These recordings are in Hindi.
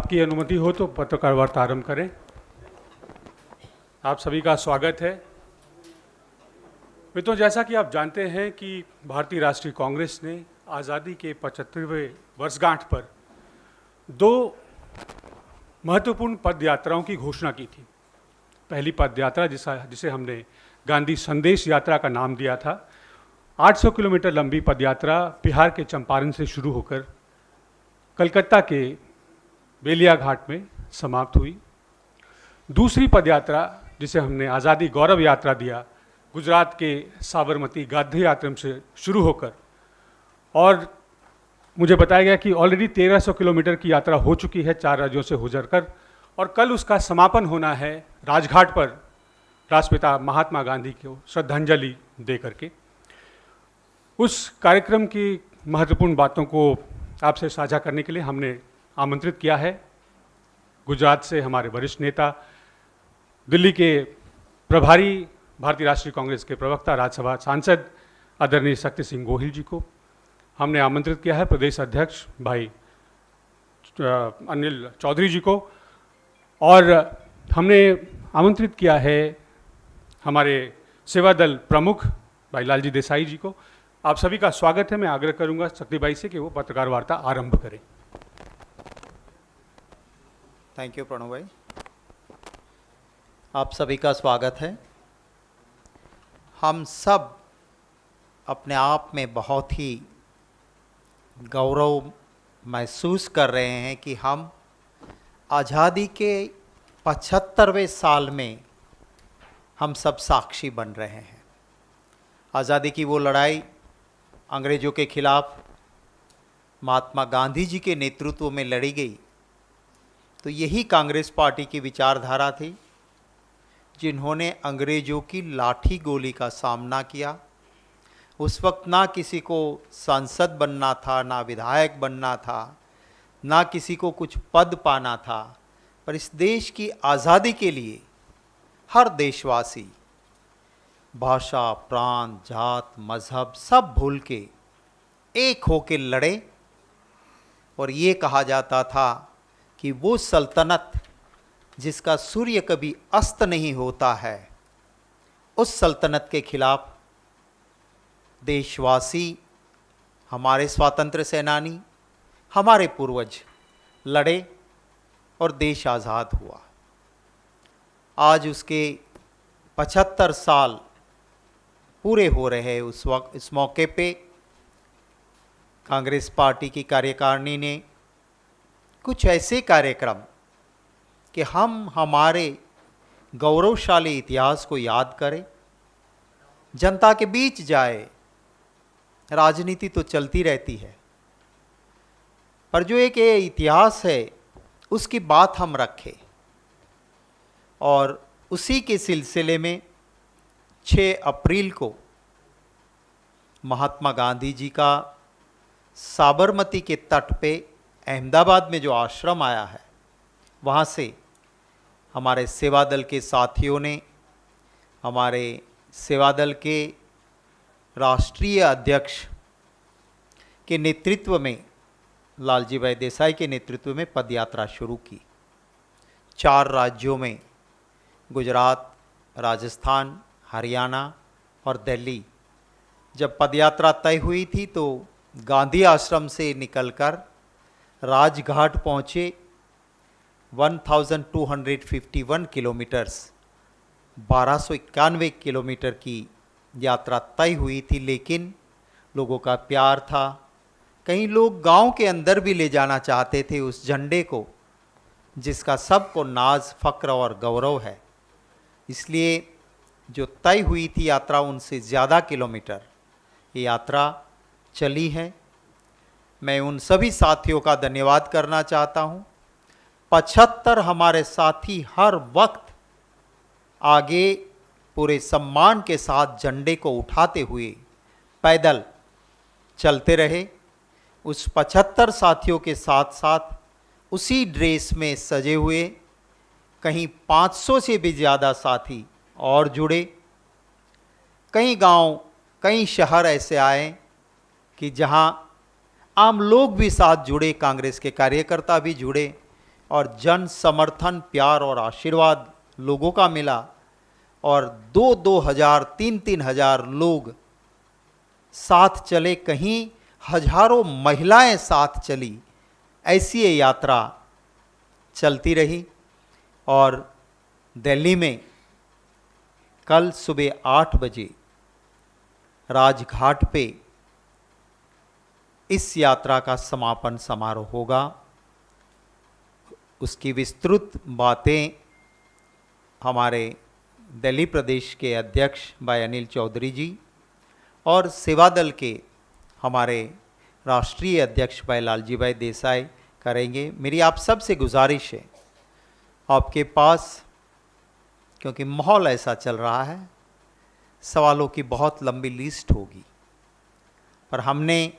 आपकी अनुमति हो तो पत्रकार वार्ता आरंभ करें। आप सभी का स्वागत है। मित्रों, जैसा कि आप जानते हैं कि भारतीय राष्ट्रीय कांग्रेस ने आज़ादी के 75वें वर्षगांठ पर दो महत्वपूर्ण पद यात्राओं की घोषणा की थी। पहली पद यात्रा जिसे हमने गांधी संदेश यात्रा का नाम दिया था, 800 किलोमीटर लंबी पद यात्रा बिहार के चंपारण से शुरू होकर कलकत्ता के बेलिया घाट में समाप्त हुई। दूसरी पदयात्रा जिसे हमने आज़ादी गौरव यात्रा दिया, गुजरात के साबरमती गांधी आश्रम से शुरू होकर, और मुझे बताया गया कि ऑलरेडी 1300 किलोमीटर की यात्रा हो चुकी है 4 राज्यों से गुजरकर, और कल उसका समापन होना है राजघाट पर राष्ट्रपिता महात्मा गांधी को श्रद्धांजलि दे करके। उस कार्यक्रम की महत्वपूर्ण बातों को आपसे साझा करने के लिए हमने आमंत्रित किया है गुजरात से हमारे वरिष्ठ नेता, दिल्ली के प्रभारी भारतीय राष्ट्रीय कांग्रेस के प्रवक्ता, राज्यसभा सांसद आदरणीय शक्ति सिंह गोहिल जी को। हमने आमंत्रित किया है प्रदेश अध्यक्ष भाई अनिल चौधरी जी को, और हमने आमंत्रित किया है हमारे सेवा दल प्रमुख भाई लालजी देसाई जी को। आप सभी का स्वागत है। मैं आग्रह करूंगा शक्ति भाई से कि वो पत्रकार वार्ता आरंभ करें। थैंक यू प्रणव भाई, आप सभी का स्वागत है। हम सब अपने आप में बहुत ही गौरव महसूस कर रहे हैं कि हम आज़ादी के 75वें साल में हम सब साक्षी बन रहे हैं। आज़ादी की वो लड़ाई अंग्रेज़ों के खिलाफ महात्मा गांधी जी के नेतृत्व में लड़ी गई, तो यही कांग्रेस पार्टी की विचारधारा थी जिन्होंने अंग्रेज़ों की लाठी गोली का सामना किया। उस वक्त ना किसी को सांसद बनना था, ना विधायक बनना था, ना किसी को कुछ पद पाना था, पर इस देश की आज़ादी के लिए हर देशवासी भाषा, प्रांत, जात, मज़हब सब भूल के एक होकर लड़े। और ये कहा जाता था कि वो सल्तनत जिसका सूर्य कभी अस्त नहीं होता है, उस सल्तनत के खिलाफ देशवासी, हमारे स्वातंत्र्य सेनानी, हमारे पूर्वज लड़े और देश आज़ाद हुआ। आज उसके 75 साल पूरे हो रहे हैं। उस वक्त इस मौके पे कांग्रेस पार्टी की कार्यकारिणी ने कुछ ऐसे कार्यक्रम कि हम हमारे गौरवशाली इतिहास को याद करें, जनता के बीच जाए। राजनीति तो चलती रहती है, पर जो एक ये इतिहास है उसकी बात हम रखें। और उसी के सिलसिले में 6 अप्रैल को महात्मा गांधी जी का साबरमती के तट पे अहमदाबाद में जो आश्रम आया है, वहाँ से हमारे सेवा दल के साथियों ने, हमारे सेवा दल के राष्ट्रीय अध्यक्ष के नेतृत्व में, लालजी भाई देसाई के नेतृत्व में पदयात्रा शुरू की। 4 राज्यों में, गुजरात, राजस्थान, हरियाणा और दिल्ली, जब पदयात्रा तय हुई थी तो गांधी आश्रम से निकलकर राजघाट पहुँचे। 1251 किलोमीटर्स, 1291 किलोमीटर की यात्रा तय हुई थी, लेकिन लोगों का प्यार था। कई लोग गांव के अंदर भी ले जाना चाहते थे उस झंडे को, जिसका सबको नाज, फ़ख्र और गौरव है। इसलिए जो तय हुई थी यात्रा, उनसे ज़्यादा किलोमीटर ये यात्रा चली है। मैं उन सभी साथियों का धन्यवाद करना चाहता हूँ। 75 हमारे साथी हर वक्त आगे पूरे सम्मान के साथ झंडे को उठाते हुए पैदल चलते रहे। उस 75 साथियों के साथ साथ उसी ड्रेस में सजे हुए कहीं 500 से भी ज़्यादा साथी और जुड़े। कई गांव, कई शहर ऐसे आए कि जहां आम लोग भी साथ जुड़े, कांग्रेस के कार्यकर्ता भी जुड़े, और जन समर्थन, प्यार और आशीर्वाद लोगों का मिला और 2-2 हज़ार 3-3 हज़ार लोग साथ चले, कहीं हजारों महिलाएं साथ चली। ऐसी ये यात्रा चलती रही और दिल्ली में कल सुबह 8 बजे राजघाट पे इस यात्रा का समापन समारोह होगा। उसकी विस्तृत बातें हमारे दिल्ली प्रदेश के अध्यक्ष भाई अनिल चौधरी जी और सेवा दल के हमारे राष्ट्रीय अध्यक्ष भाई लालजी भाई देसाई करेंगे। मेरी आप सब से गुजारिश है, आपके पास, क्योंकि माहौल ऐसा चल रहा है, सवालों की बहुत लंबी लिस्ट होगी, पर हमने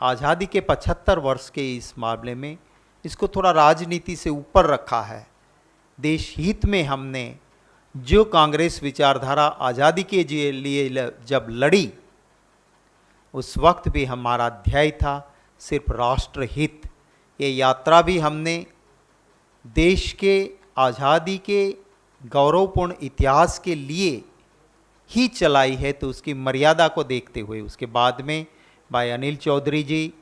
आज़ादी के 75 वर्ष के इस मामले में इसको थोड़ा राजनीति से ऊपर रखा है। देश हित में हमने जो कांग्रेस विचारधारा आज़ादी के लिए जब लड़ी, उस वक्त भी हमारा ध्येय था सिर्फ राष्ट्रहित। ये यात्रा भी हमने देश के आज़ादी के गौरवपूर्ण इतिहास के लिए ही चलाई है, तो उसकी मर्यादा को देखते हुए उसके बाद में भाई अनिल चौधरी जी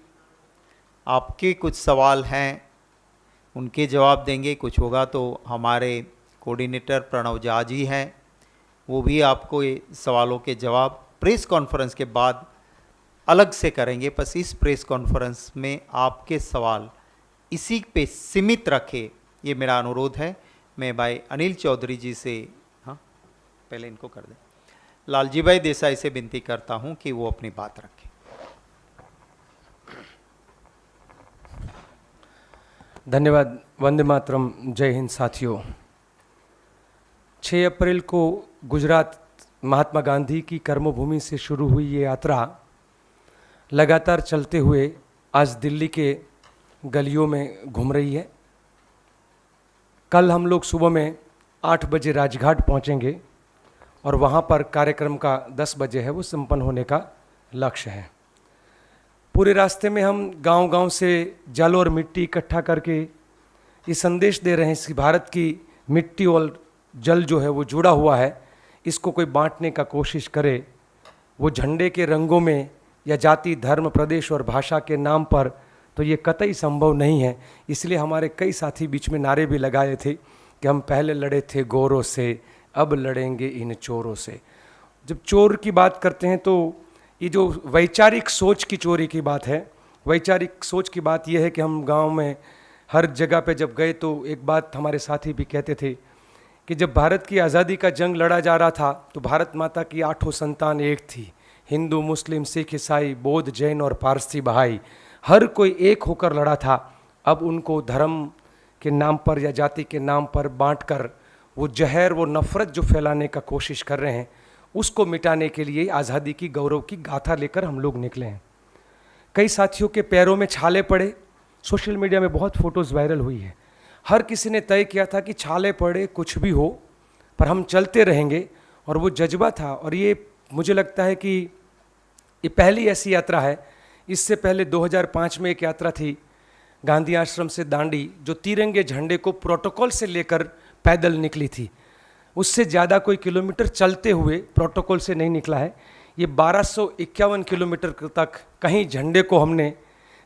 आपके कुछ सवाल हैं उनके जवाब देंगे, कुछ होगा तो हमारे कोऑर्डिनेटर प्रणव झा जी हैं, वो भी आपको ये सवालों के जवाब प्रेस कॉन्फ्रेंस के बाद अलग से करेंगे। बस इस प्रेस कॉन्फ्रेंस में आपके सवाल इसी पे सीमित रखे, ये मेरा अनुरोध है। मैं भाई अनिल चौधरी जी से, हाँ पहले इनको कर दें, लालजी भाई देसाई से विनती करता हूं कि वो अपनी बात रखें। धन्यवाद। वंदे मातरम। जय हिंद साथियों। 6 अप्रैल को गुजरात महात्मा गांधी की कर्मभूमि से शुरू हुई ये यात्रा लगातार चलते हुए आज दिल्ली के गलियों में घूम रही है। कल हम लोग सुबह में 8 बजे राजघाट पहुंचेंगे और वहां पर कार्यक्रम का 10 बजे है वो संपन्न होने का लक्ष्य है। पूरे रास्ते में हम गांव-गांव से जल और मिट्टी इकट्ठा करके ये संदेश दे रहे हैं कि भारत की मिट्टी और जल जो है वो जुड़ा हुआ है, इसको कोई बांटने का कोशिश करे, वो झंडे के रंगों में या जाति, धर्म, प्रदेश और भाषा के नाम पर, तो ये कतई संभव नहीं है। इसलिए हमारे कई साथी बीच में नारे भी लगाए थे कि हम पहले लड़े थे गोरों से, अब लड़ेंगे इन चोरों से। जब चोर की बात करते हैं तो ये जो वैचारिक सोच की चोरी की बात है, वैचारिक सोच की बात यह है कि हम गांव में हर जगह पे जब गए तो एक बात हमारे साथी भी कहते थे कि जब भारत की आज़ादी का जंग लड़ा जा रहा था तो भारत माता की 8 संतान एक थी, हिंदू, मुस्लिम, सिख, ईसाई, बौद्ध, जैन और पारसी बहाई, हर कोई एक होकर लड़ा था। अब उनको धर्म के नाम पर या जाति के नाम पर बांटकर वो जहर, वो नफ़रत जो फैलाने का कोशिश कर रहे हैं, उसको मिटाने के लिए आज़ादी की गौरव की गाथा लेकर हम लोग निकले हैं। कई साथियों के पैरों में छाले पड़े, सोशल मीडिया में बहुत फ़ोटोज़ वायरल हुई है। हर किसी ने तय किया था कि छाले पड़े कुछ भी हो पर हम चलते रहेंगे, और वो जज्बा था। और ये मुझे लगता है कि ये पहली ऐसी यात्रा है। इससे पहले 2005 में एक यात्रा थी गांधी आश्रम से दांडी, जो तिरंगे झंडे को प्रोटोकॉल से लेकर पैदल निकली थी। उससे ज़्यादा कोई किलोमीटर चलते हुए प्रोटोकॉल से नहीं निकला है। ये 1251 किलोमीटर तक कहीं झंडे को हमने,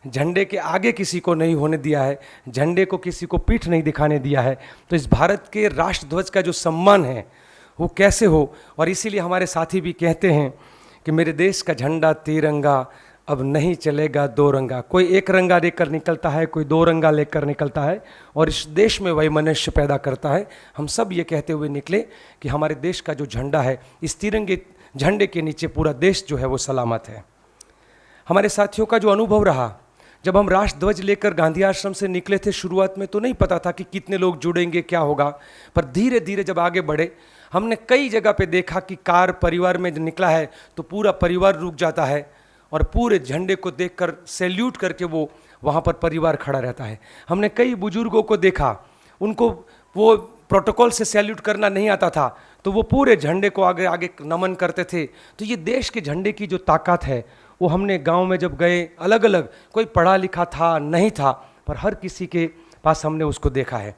झंडे के आगे किसी को नहीं होने दिया है, झंडे को किसी को पीठ नहीं दिखाने दिया है। तो इस भारत के राष्ट्रध्वज का जो सम्मान है वो कैसे हो। और इसीलिए हमारे साथी भी कहते हैं कि मेरे देश का झंडा तिरंगा अब नहीं चलेगा दो रंगा। कोई एक रंगा लेकर निकलता है, कोई दो रंगा लेकर निकलता है, और इस देश में वही मनुष्य पैदा करता है। हम सब ये कहते हुए निकले कि हमारे देश का जो झंडा है, इस तिरंगे झंडे के नीचे पूरा देश जो है वो सलामत है। हमारे साथियों का जो अनुभव रहा, जब हम राष्ट्रध्वज लेकर गांधी आश्रम से निकले थे, शुरुआत में तो नहीं पता था कि कितने लोग जुड़ेंगे, क्या होगा, पर धीरे धीरे जब आगे बढ़े, हमने कई जगह पे देखा कि कार परिवार में निकला है तो पूरा परिवार रुक जाता है और पूरे झंडे को देखकर सैल्यूट करके वो वहाँ पर परिवार खड़ा रहता है। हमने कई बुजुर्गों को देखा, उनको वो प्रोटोकॉल से सैल्यूट करना नहीं आता था, तो वो पूरे झंडे को आगे आगे नमन करते थे। तो ये देश के झंडे की जो ताकत है वो हमने गांव में जब गए, अलग अलग, कोई पढ़ा लिखा था नहीं था, पर हर किसी के पास हमने उसको देखा है।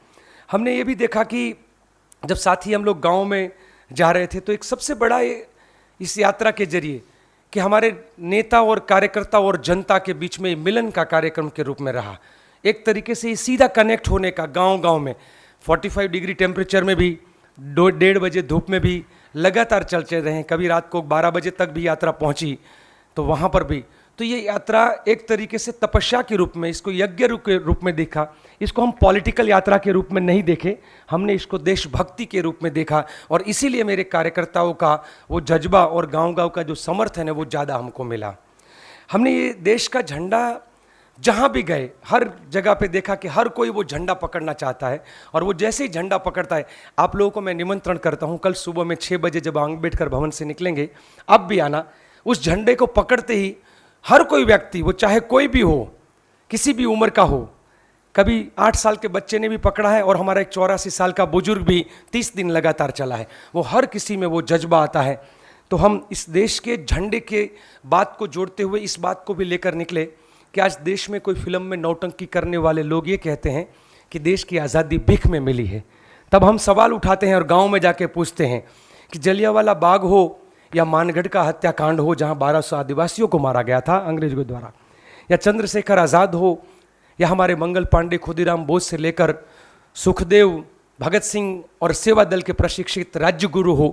हमने ये भी देखा कि जब साथी हम लोग गाँव में जा रहे थे तो एक सबसे बड़ा इस यात्रा के जरिए कि हमारे नेता और कार्यकर्ता और जनता के बीच में मिलन का कार्यक्रम के रूप में रहा। एक तरीके से सीधा कनेक्ट होने का, गांव-गांव में 45 डिग्री टेम्परेचर में भी, 1:30 बजे धूप में भी लगातार चलते रहे। कभी रात को 12 बजे तक भी यात्रा पहुंची तो वहाँ पर भी। तो ये यात्रा एक तरीके से तपस्या के रूप में, इसको यज्ञ के रूप में देखा। इसको हम पॉलिटिकल यात्रा के रूप में नहीं देखे, हमने इसको देशभक्ति के रूप में देखा। और इसीलिए मेरे कार्यकर्ताओं का वो जज्बा और गांव-गांव का जो समर्थन है वो ज़्यादा हमको मिला। हमने ये देश का झंडा जहाँ भी गए हर जगह पे देखा कि हर कोई वो झंडा पकड़ना चाहता है। और वो जैसे ही झंडा पकड़ता है, आप लोगों को मैं निमंत्रण करता हूँ, कल सुबह में 6 बजे जब अम्बेडकर भवन से निकलेंगे, अब भी आना। उस झंडे को पकड़ते ही हर कोई व्यक्ति, वो चाहे कोई भी हो, किसी भी उम्र का हो, कभी 8 साल के बच्चे ने भी पकड़ा है और हमारा एक 84 साल का बुजुर्ग भी 30 दिन लगातार चला है। वो हर किसी में वो जज्बा आता है। तो हम इस देश के झंडे के बात को जोड़ते हुए इस बात को भी लेकर निकले कि आज देश में कोई फिल्म में नौटंकी करने वाले लोग ये कहते हैं कि देश की आज़ादी भीख में मिली है। तब हम सवाल उठाते हैं और गांव में जाके पूछते हैं कि जलियांवाला बाग हो या मानगढ़ का हत्याकांड हो जहां 1200 आदिवासियों को मारा गया था अंग्रेजों द्वारा, या चंद्रशेखर आज़ाद हो, या हमारे मंगल पांडे, खुदीराम बोस से लेकर सुखदेव, भगत सिंह और सेवा दल के प्रशिक्षित राज्य गुरु हो,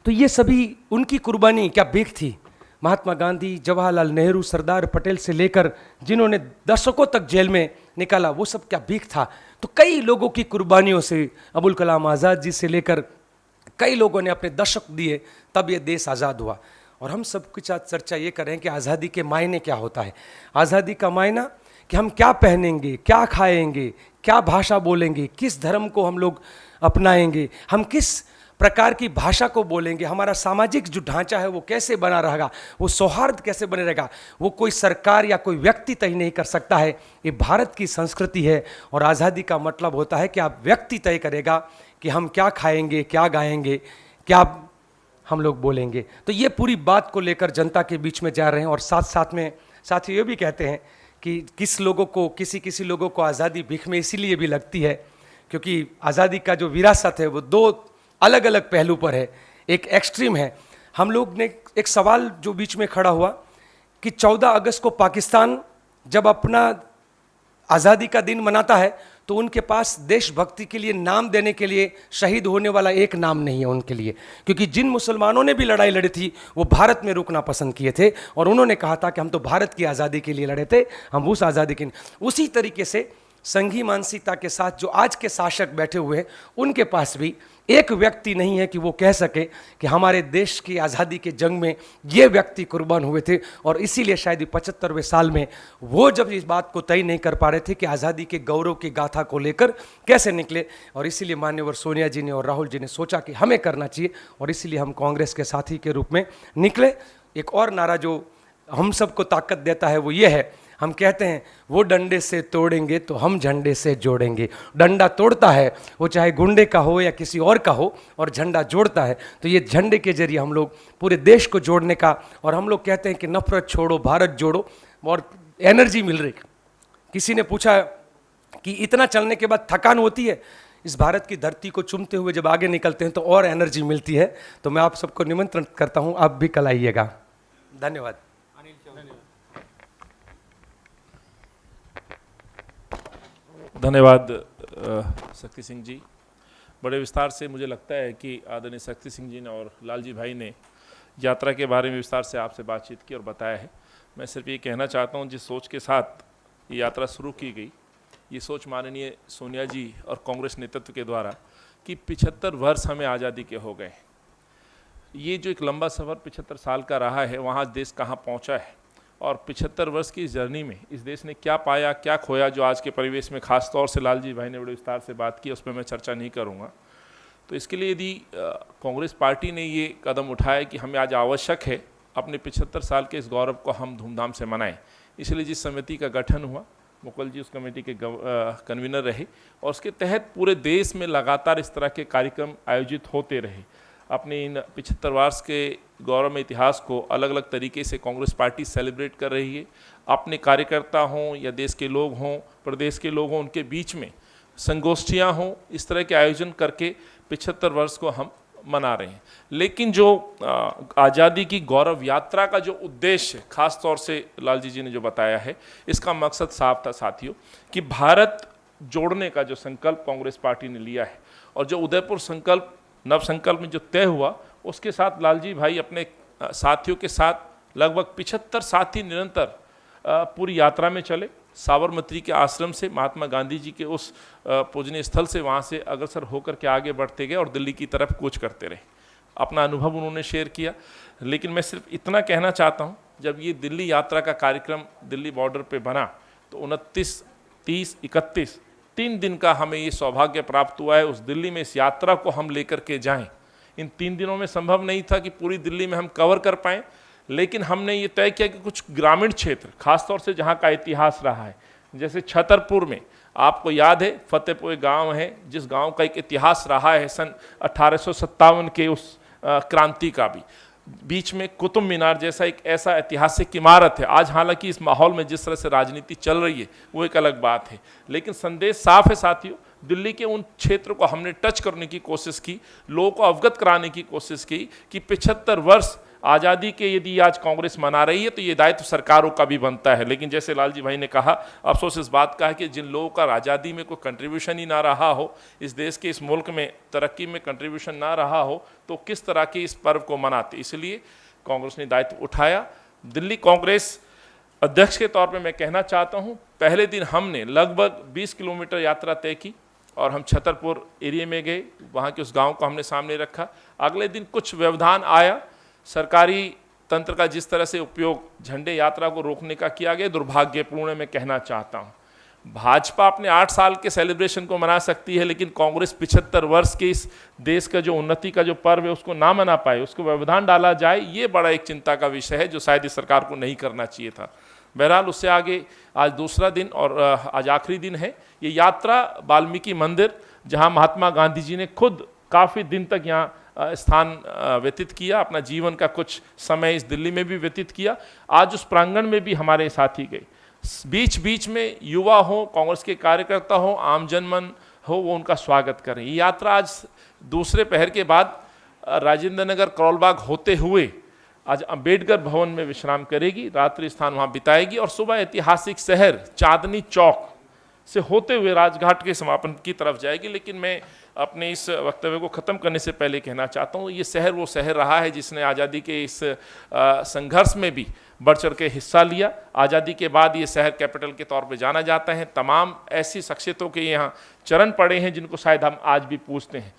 तो ये सभी उनकी कुर्बानी क्या भीख थी? महात्मा गांधी, जवाहरलाल नेहरू, सरदार पटेल से लेकर जिन्होंने दशकों तक जेल में निकाला, वो सब क्या भीख था? तो कई लोगों की कुर्बानियों से, अबुल कलाम आज़ाद जी से लेकर कई लोगों ने अपने दशक दिए, तब ये देश आज़ाद हुआ। और हम सबके साथ चर्चा ये करें कि आज़ादी के मायने क्या होता है। आज़ादी का मायना कि हम क्या पहनेंगे, क्या खाएंगे, क्या भाषा बोलेंगे, किस धर्म को हम लोग अपनाएंगे, हम किस प्रकार की भाषा को बोलेंगे, हमारा सामाजिक जो ढांचा है वो कैसे बना रहेगा, वो सौहार्द कैसे बने रहेगा, वो कोई सरकार या कोई व्यक्ति तय नहीं कर सकता है। ये भारत की संस्कृति है। और आज़ादी का मतलब होता है कि आप व्यक्ति तय करेगा कि हम क्या खाएंगे, क्या गाएंगे, क्या हम लोग बोलेंगे। तो ये पूरी बात को लेकर जनता के बीच में जा रहे हैं। और साथ साथ में साथी ये भी कहते हैं कि किसी लोगों को आज़ादी भीख में इसीलिए भी लगती है क्योंकि आज़ादी का जो विरासत है वो 2 अलग अलग पहलू पर है। एक एक्सट्रीम है। हम लोग ने एक सवाल जो बीच में खड़ा हुआ कि 14 अगस्त को पाकिस्तान जब अपना आज़ादी का दिन मनाता है तो उनके पास देशभक्ति के लिए नाम देने के लिए शहीद होने वाला एक नाम नहीं है उनके लिए, क्योंकि जिन मुसलमानों ने भी लड़ाई लड़ी थी वो भारत में रुकना पसंद किए थे और उन्होंने कहा था कि हम तो भारत की आज़ादी के लिए लड़े थे, हम उस आज़ादी की। उसी तरीके से संघी मानसिकता के साथ जो आज के शासक बैठे हुए हैं उनके पास भी एक व्यक्ति नहीं है कि वो कह सके कि हमारे देश की आज़ादी के जंग में ये व्यक्ति कुर्बान हुए थे। और इसीलिए शायद 75वें साल में वो जब इस बात को तय नहीं कर पा रहे थे कि आज़ादी के गौरव की गाथा को लेकर कैसे निकले, और इसीलिए माननीय सोनिया जी ने और राहुल जी ने सोचा कि हमें करना चाहिए और इसीलिए हम कांग्रेस के साथी के रूप में निकले। एक और नारा जो हम सबको ताकत देता है वो ये है, हम कहते हैं वो डंडे से तोड़ेंगे तो हम झंडे से जोड़ेंगे। डंडा तोड़ता है वो चाहे गुंडे का हो या किसी और का हो, और झंडा जोड़ता है तो ये झंडे के जरिए हम लोग पूरे देश को जोड़ने का। और हम लोग कहते हैं कि नफरत छोड़ो भारत जोड़ो, और एनर्जी मिल रही। किसी ने पूछा कि इतना चलने के बाद थकान होती है? इस भारत की धरती को चूमते हुए जब आगे निकलते हैं तो और एनर्जी मिलती है। तो मैं आप सबको निमंत्रण करता हूँ, आप भी कल आइएगा। धन्यवाद। धन्यवाद शक्ति सिंह जी। बड़े विस्तार से मुझे लगता है कि आदरणीय शक्ति सिंह जी ने और लालजी भाई ने यात्रा के बारे में विस्तार से आपसे बातचीत की और बताया है। मैं सिर्फ ये कहना चाहता हूँ, जिस सोच के साथ ये यात्रा शुरू की गई, ये सोच माननीय सोनिया जी और कांग्रेस नेतृत्व के द्वारा कि 75 वर्ष हमें आज़ादी के हो गए। ये जो एक लंबा सफ़र 75 साल का रहा है, वहाँ देश कहाँ पहुँचा है और 75 वर्ष की इस जर्नी में इस देश ने क्या पाया, क्या खोया, जो आज के परिवेश में खास तौर से लालजी भाई ने बड़े विस्तार से बात की, उस पर मैं चर्चा नहीं करूँगा। तो इसके लिए यदि कांग्रेस पार्टी ने ये कदम उठाया कि हमें आज आवश्यक है अपने 75 साल के इस गौरव को हम धूमधाम से मनाएं, इसलिए जिस समिति का गठन हुआ, मुकुल जी उस कमेटी के कन्वीनर रहे और उसके तहत पूरे देश में लगातार इस तरह के कार्यक्रम आयोजित होते रहे। अपने इन 75 वर्ष के गौरवमय इतिहास को अलग अलग तरीके से कांग्रेस पार्टी सेलिब्रेट कर रही है। अपने कार्यकर्ता हों या देश के लोग हों, प्रदेश के लोग हों, उनके बीच में संगोष्ठियां हों, इस तरह के आयोजन करके 75 वर्ष को हम मना रहे हैं। लेकिन जो आज़ादी की गौरव यात्रा का जो उद्देश्य, खास तौर से लालजी जी ने जो बताया है, इसका मकसद साफ था साथियों कि भारत जोड़ने का जो संकल्प कांग्रेस पार्टी ने लिया है और जो उदयपुर संकल्प, नव संकल्प में जो तय हुआ, उसके साथ लालजी भाई अपने साथियों के साथ लगभग 75 साथी निरंतर पूरी यात्रा में चले। साबरमती के आश्रम से महात्मा गांधी जी के उस पूजनीय स्थल से वहाँ से अग्रसर होकर के आगे बढ़ते गए और दिल्ली की तरफ कूच करते रहे। अपना अनुभव उन्होंने शेयर किया। लेकिन मैं सिर्फ इतना कहना चाहता हूँ, जब ये दिल्ली यात्रा का कार्यक्रम दिल्ली बॉर्डर पे बना तो 29, 30, 31 3 दिन का हमें ये सौभाग्य प्राप्त हुआ है उस दिल्ली में इस यात्रा को हम लेकर के जाएं। इन 3 दिनों में संभव नहीं था कि पूरी दिल्ली में हम कवर कर पाएँ, लेकिन हमने ये तय किया कि कुछ ग्रामीण क्षेत्र, खासतौर से जहाँ का इतिहास रहा है, जैसे छतरपुर में आपको याद है फतेहपुर गांव है, जिस गांव का एक इतिहास रहा है सन 1857 के उस क्रांति का भी। बीच में कुतुब मीनार जैसा एक ऐसा ऐतिहासिक इमारत है। आज हालांकि इस माहौल में जिस तरह से राजनीति चल रही है वो एक अलग बात है, लेकिन संदेश साफ है साथियों। दिल्ली के उन क्षेत्र को हमने टच करने की कोशिश की, लोगों को अवगत कराने की कोशिश की कि 75 वर्ष आज़ादी के यदि आज कांग्रेस मना रही है तो ये दायित्व सरकारों का भी बनता है। लेकिन जैसे लालजी भाई ने कहा, अफसोस इस बात का है कि जिन लोगों का आज़ादी में कोई कंट्रीब्यूशन ही ना रहा हो, इस देश के इस मुल्क में तरक्की में कंट्रीब्यूशन ना रहा हो, तो किस तरह के इस पर्व को मनाते। इसलिए कांग्रेस ने दायित्व उठाया। दिल्ली कांग्रेस अध्यक्ष के तौर पर मैं कहना चाहता हूँ, पहले दिन हमने लगभग 20 किलोमीटर यात्रा तय की और हम छतरपुर एरिया में गए, वहाँ के उस गाँव को हमने सामने रखा। अगले दिन कुछ व्यवधान आया, सरकारी तंत्र का जिस तरह से उपयोग झंडे यात्रा को रोकने का किया गया, दुर्भाग्यपूर्ण मैं कहना चाहता हूं। भाजपा अपने 8 साल के सेलिब्रेशन को मना सकती है, लेकिन कांग्रेस 75 वर्ष के इस देश का जो उन्नति का जो पर्व है उसको ना मना पाए, उसको व्यवधान डाला जाए, ये बड़ा एक चिंता का विषय है जो शायद इस सरकार को नहीं करना चाहिए था। बहरहाल उससे आगे आज दूसरा दिन और आज आखिरी दिन है। ये यात्रा वाल्मीकि मंदिर, जहाँ महात्मा गांधी जी ने खुद काफ़ी दिन तक यहाँ स्थान व्यतीत किया, अपना जीवन का कुछ समय इस दिल्ली में भी व्यतीत किया, आज उस प्रांगण में भी हमारे साथी गए। बीच बीच में युवा हो, कांग्रेस के कार्यकर्ता हो, आम जनमन हो, वो उनका स्वागत करें। ये यात्रा आज दूसरे पहर के बाद राजेंद्र नगर करोलबाग होते हुए आज अंबेडकर भवन में विश्राम करेगी, रात्रि स्थान वहाँ बिताएगी और सुबह ऐतिहासिक शहर चांदनी चौक से होते हुए राजघाट के समापन की तरफ जाएगी। लेकिन मैं अपने इस वक्तव्य को ख़त्म करने से पहले कहना चाहता हूँ, ये शहर वो शहर रहा है जिसने आज़ादी के इस संघर्ष में भी बढ़ चढ़ के हिस्सा लिया। आज़ादी के बाद ये शहर कैपिटल के तौर पे जाना जाता है। तमाम ऐसी शख्सियतों के यहाँ चरण पड़े हैं जिनको शायद हम आज भी पूछते हैं।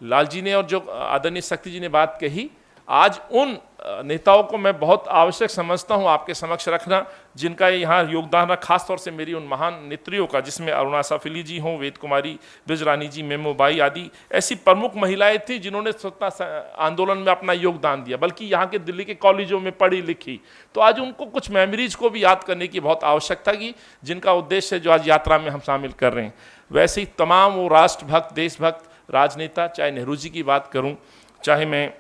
लालजी ने और जो आदरणीय शक्ति जी ने बात कही, आज उन नेताओं को मैं बहुत आवश्यक समझता हूं आपके समक्ष रखना जिनका यहाँ योगदान रहा, खासतौर से मेरी उन महान नेत्रियों का, जिसमें अरुणा सफिली जी हों, वेद कुमारी बिजरानी जी, मेमोबाई आदि ऐसी प्रमुख महिलाएं थी जिन्होंने स्वतंत्रता आंदोलन में अपना योगदान दिया, बल्कि यहाँ के दिल्ली के कॉलेजों में पढ़ी लिखी। तो आज उनको कुछ मेमोरीज को भी याद करने की बहुत आवश्यकता की, जिनका उद्देश्य जो आज यात्रा में हम शामिल कर रहे हैं। वैसे ही तमाम वो राष्ट्रभक्त, देशभक्त राजनेता, चाहे नेहरू जी की बात करूँ, चाहे मैं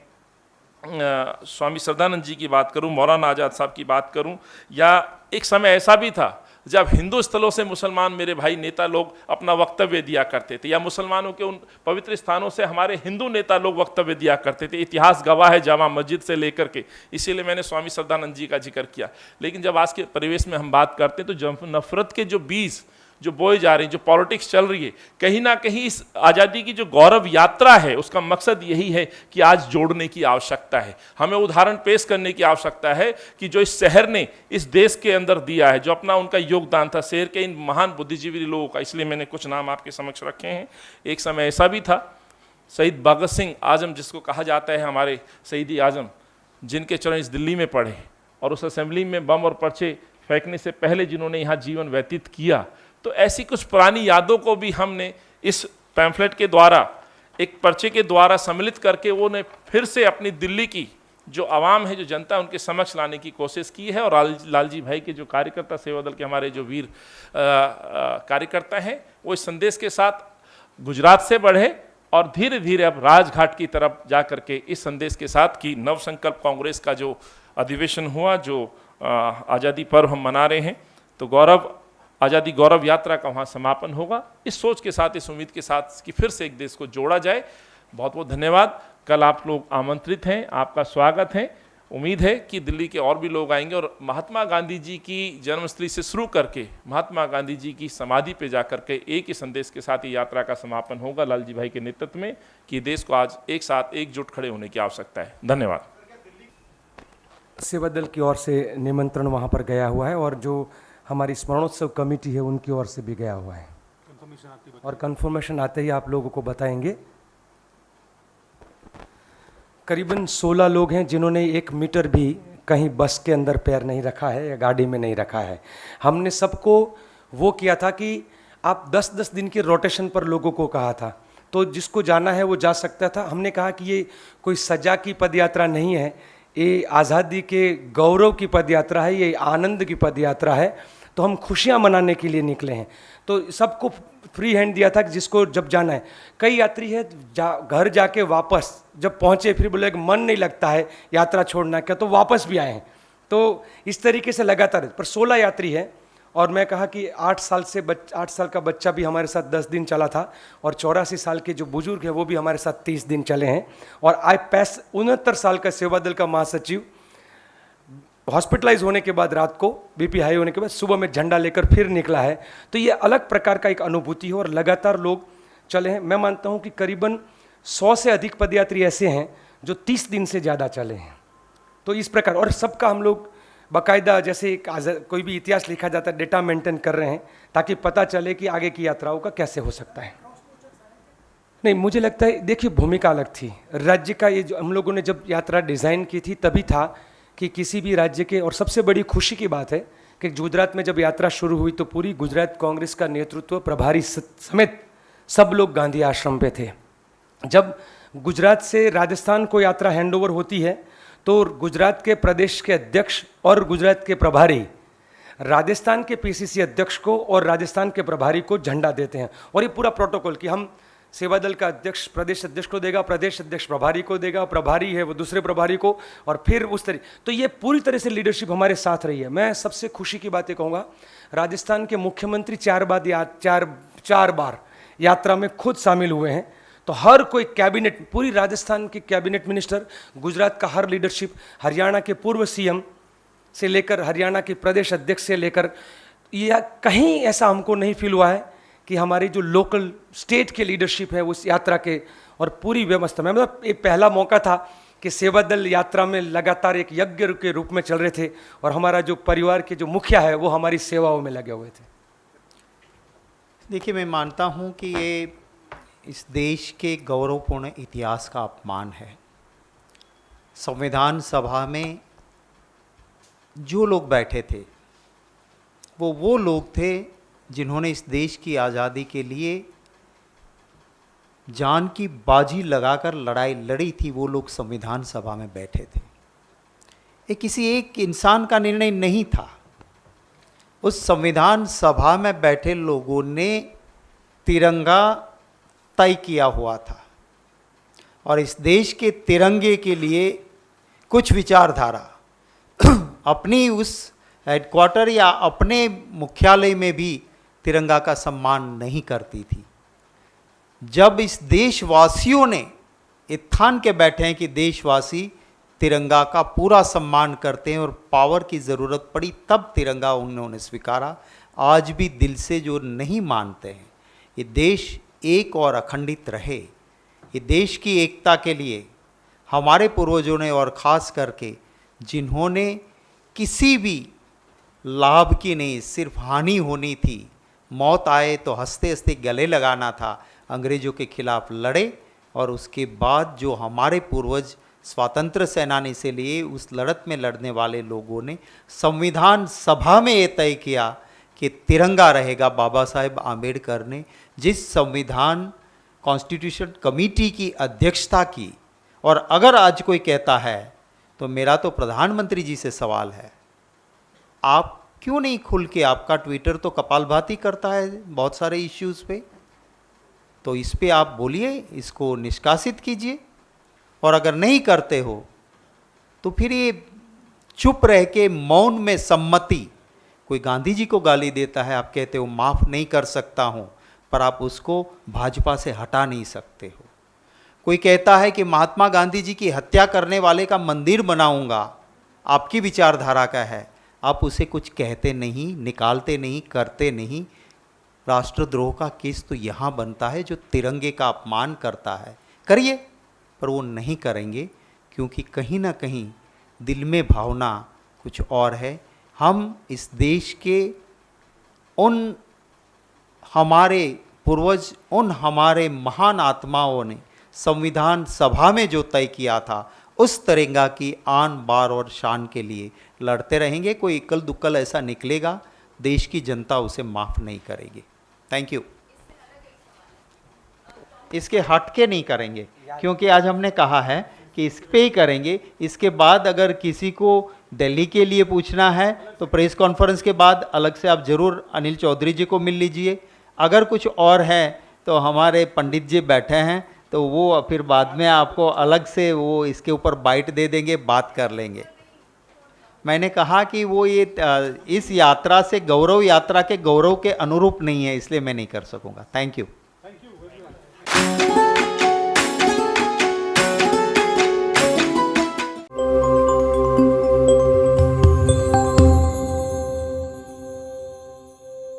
स्वामी श्रद्धानंद जी की बात करूं, मौलाना आज़ाद साहब की बात करूं, या एक समय ऐसा भी था जब हिंदू स्थलों से मुसलमान मेरे भाई नेता लोग अपना वक्तव्य दिया करते थे, या मुसलमानों के उन पवित्र स्थानों से हमारे हिंदू नेता लोग वक्तव्य दिया करते थे। इतिहास गवाह है जामा मस्जिद से लेकर के, इसीलिए मैंने स्वामी श्रद्धानंद जी का जिक्र किया। लेकिन जब आज के परिवेश में हम बात करते हैं तो जब नफरत के जो बीज जो बोए जा रही हैं, जो पॉलिटिक्स चल रही है, कहीं ना कहीं इस आज़ादी की जो गौरव यात्रा है उसका मकसद यही है कि आज जोड़ने की आवश्यकता है। हमें उदाहरण पेश करने की आवश्यकता है कि जो इस शहर ने इस देश के अंदर दिया है, जो अपना उनका योगदान था शहर के इन महान बुद्धिजीवी लोगों का। इसलिए मैंने कुछ नाम आपके समक्ष रखे हैं। एक समय ऐसा भी था, शहीद भगत सिंह आजम जिसको कहा जाता है, हमारे शहीदी आजम, जिनके चरण इस दिल्ली में पड़े और उस असेंबली में बम और पर्चे फेंकने से पहले जिन्होंने यहाँ जीवन व्यतीत किया। तो ऐसी कुछ पुरानी यादों को भी हमने इस पैम्फलेट के द्वारा, एक पर्चे के द्वारा सम्मिलित करके वो ने फिर से अपनी दिल्ली की जो आवाम है, जो जनता है, उनके समक्ष लाने की कोशिश की है। और लालजी भाई के जो कार्यकर्ता, सेवा दल के हमारे जो वीर कार्यकर्ता हैं, वो इस संदेश के साथ गुजरात से बढ़े और धीरे धीरे अब राजघाट की तरफ जा करके इस संदेश के साथ कि नवसंकल्प कांग्रेस का जो अधिवेशन हुआ, जो आज़ादी पर्व हम मना रहे हैं, तो गौरव आज़ादी गौरव यात्रा का वहाँ समापन होगा। इस सोच के साथ, इस उम्मीद के साथ कि फिर से एक देश को जोड़ा जाए। बहुत बहुत धन्यवाद। कल आप लोग आमंत्रित हैं, आपका स्वागत है। उम्मीद है कि दिल्ली के और भी लोग आएंगे और महात्मा गांधी जी की जन्मस्थली से शुरू करके महात्मा गांधी जी की समाधि पे जाकर के एक ही संदेश के साथ ही यात्रा का समापन होगा लालजी भाई के नेतृत्व में कि देश को आज एक साथ एकजुट खड़े होने की आवश्यकता है। धन्यवाद। सेवा दल की ओर से निमंत्रण वहाँ पर गया हुआ है और जो हमारी स्मरणोत्सव कमेटी है उनकी ओर से भी गया हुआ है और कंफर्मेशन आते ही आप लोगों को बताएंगे। करीबन 16 लोग हैं जिन्होंने 1 मीटर भी कहीं बस के अंदर पैर नहीं रखा है या गाड़ी में नहीं रखा है। हमने सबको वो किया था कि आप 10-10 दिन के रोटेशन पर लोगों को कहा था, तो जिसको जाना है वो जा सकता था। हमने कहा कि ये कोई सजा की पदयात्रा नहीं है, ये आज़ादी के गौरव की पदयात्रा है, ये आनंद की पदयात्रा है, तो हम खुशियाँ मनाने के लिए निकले हैं। तो सबको फ्री हैंड दिया था कि जिसको जब जाना है। कई यात्री है घर जाके वापस जब पहुँचे फिर बोले कि मन नहीं लगता है यात्रा छोड़ना क्या, तो वापस भी आए हैं। तो इस तरीके से लगातार, पर 16 यात्री है और मैं कहा कि 8 साल का बच्चा भी हमारे साथ 10 दिन चला था और 84 साल के जो बुजुर्ग है वो भी हमारे साथ 30 दिन चले हैं। और आज 69 साल का सेवा दल का महासचिव हॉस्पिटलाइज होने के बाद रात को बीपी हाई होने के बाद सुबह में झंडा लेकर फिर निकला है। तो ये अलग प्रकार का एक अनुभूति है और लगातार लोग चले हैं। मैं मानता हूँ कि करीबन 100 से अधिक पदयात्री ऐसे हैं जो 30 दिन से ज़्यादा चले हैं। तो इस प्रकार, और सबका हम लोग बाकायदा जैसे कोई भी इतिहास लिखा जाता है डेटा मेंटेन कर रहे हैं ताकि पता चले कि आगे की यात्राओं का कैसे हो सकता है। नहीं, मुझे लगता है देखिए भूमिका अलग थी राज्य का। ये जो हम लोगों ने जब यात्रा डिज़ाइन की थी तभी था कि किसी भी राज्य के, और सबसे बड़ी खुशी की बात है कि गुजरात में जब यात्रा शुरू हुई तो पूरी गुजरात कांग्रेस का नेतृत्व प्रभारी समेत सब लोग गांधी आश्रम पे थे। जब गुजरात से राजस्थान को यात्रा हैंडओवर होती है तो गुजरात के प्रदेश के अध्यक्ष और गुजरात के प्रभारी राजस्थान के पीसीसी अध्यक्ष को और राजस्थान के प्रभारी को झंडा देते हैं। और ये पूरा प्रोटोकॉल कि हम सेवा दल का अध्यक्ष प्रदेश अध्यक्ष को देगा, प्रदेश अध्यक्ष प्रभारी को देगा, प्रभारी है वो दूसरे प्रभारी को, और फिर उस तरह। तो ये पूरी तरह से लीडरशिप हमारे साथ रही है। मैं सबसे खुशी की बात ये कहूँगा, राजस्थान के मुख्यमंत्री 4 बार यात्रा में खुद शामिल हुए हैं। तो हर कोई कैबिनेट, पूरी राजस्थान के कैबिनेट मिनिस्टर, गुजरात का हर लीडरशिप, हरियाणा के पूर्व सीएम से लेकर हरियाणा के प्रदेश अध्यक्ष से लेकर, या कहीं ऐसा हमको नहीं फील हुआ है कि हमारी जो लोकल स्टेट के लीडरशिप है उस यात्रा के और पूरी व्यवस्था में, मतलब एक पहला मौका था कि सेवा दल यात्रा में लगातार एक यज्ञ के रूप में चल रहे थे और हमारा जो परिवार के जो मुखिया है वो हमारी सेवाओं में लगे हुए थे। देखिए, मैं मानता हूँ कि ये इस देश के गौरवपूर्ण इतिहास का अपमान है। संविधान सभा में जो लोग बैठे थे वो लोग थे जिन्होंने इस देश की आज़ादी के लिए जान की बाजी लगाकर लड़ाई लड़ी थी। वो लोग संविधान सभा में बैठे थे। ये किसी एक इंसान का निर्णय नहीं था। उस संविधान सभा में बैठे लोगों ने तिरंगा तय किया हुआ था और इस देश के तिरंगे के लिए कुछ विचारधारा अपनी उस हेडक्वार्टर या अपने मुख्यालय में भी तिरंगा का सम्मान नहीं करती थी। जब इस देशवासियों ने ठान के बैठे हैं कि देशवासी तिरंगा का पूरा सम्मान करते हैं और पावर की ज़रूरत पड़ी तब तिरंगा उन्होंने स्वीकारा। आज भी दिल से जो नहीं मानते हैं, ये देश एक और अखंडित रहे, ये देश की एकता के लिए हमारे पूर्वजों ने, और ख़ास करके जिन्होंने किसी भी लाभ की नहीं सिर्फ हानि होनी थी, मौत आए तो हंसते हंसते गले लगाना था, अंग्रेज़ों के खिलाफ लड़े और उसके बाद जो हमारे पूर्वज स्वातंत्र सेनानी से लिए उस लड़त में लड़ने वाले लोगों ने संविधान सभा में ये तय किया कि तिरंगा रहेगा। बाबा साहेब आम्बेडकर ने जिस संविधान कॉन्स्टिट्यूशन कमेटी की अध्यक्षता की, और अगर आज कोई कहता है तो मेरा तो प्रधानमंत्री जी से सवाल है, आप क्यों नहीं खुल के, आपका ट्विटर तो कपालभाती करता है बहुत सारे इश्यूज़ पे, तो इस पे आप बोलिए, इसको निष्कासित कीजिए। और अगर नहीं करते हो तो फिर ये चुप रह के मौन में सम्मति, कोई गांधी जी को गाली देता है, आप कहते हो माफ़ नहीं कर सकता हूँ, पर आप उसको भाजपा से हटा नहीं सकते हो। कोई कहता है कि महात्मा गांधी जी की हत्या करने वाले का मंदिर बनाऊंगा, आपकी विचारधारा का है, आप उसे कुछ कहते नहीं, निकालते नहीं, करते नहीं। राष्ट्रद्रोह का केस तो यहाँ बनता है जो तिरंगे का अपमान करता है। करिए, पर वो नहीं करेंगे क्योंकि कहीं ना कहीं दिल में भावना कुछ और है। हम इस देश के उन हमारे पूर्वज, उन हमारे महान आत्माओं ने संविधान सभा में जो तय किया था, उस तिरंगा की आन बार और शान के लिए लड़ते रहेंगे। कोई इक्कल दुक्कल ऐसा निकलेगा, देश की जनता उसे माफ़ नहीं करेगी। Thank you. इसके हट के नहीं करेंगे, क्योंकि आज हमने कहा है कि इस पे ही करेंगे। इसके बाद अगर किसी को दिल्ली के लिए पूछना है तो प्रेस कॉन्फ्रेंस के बाद अलग से आप जरूर अनिल चौधरी जी को मिल लीजिए। अगर कुछ और है तो हमारे पंडित जी बैठे हैं, तो वो फिर बाद में आपको अलग से वो इसके ऊपर बाइट दे देंगे, बात कर लेंगे। मैंने कहा कि वो ये इस यात्रा से गौरव यात्रा के गौरव के अनुरूप नहीं है, इसलिए मैं नहीं कर सकूंगा। Thank you.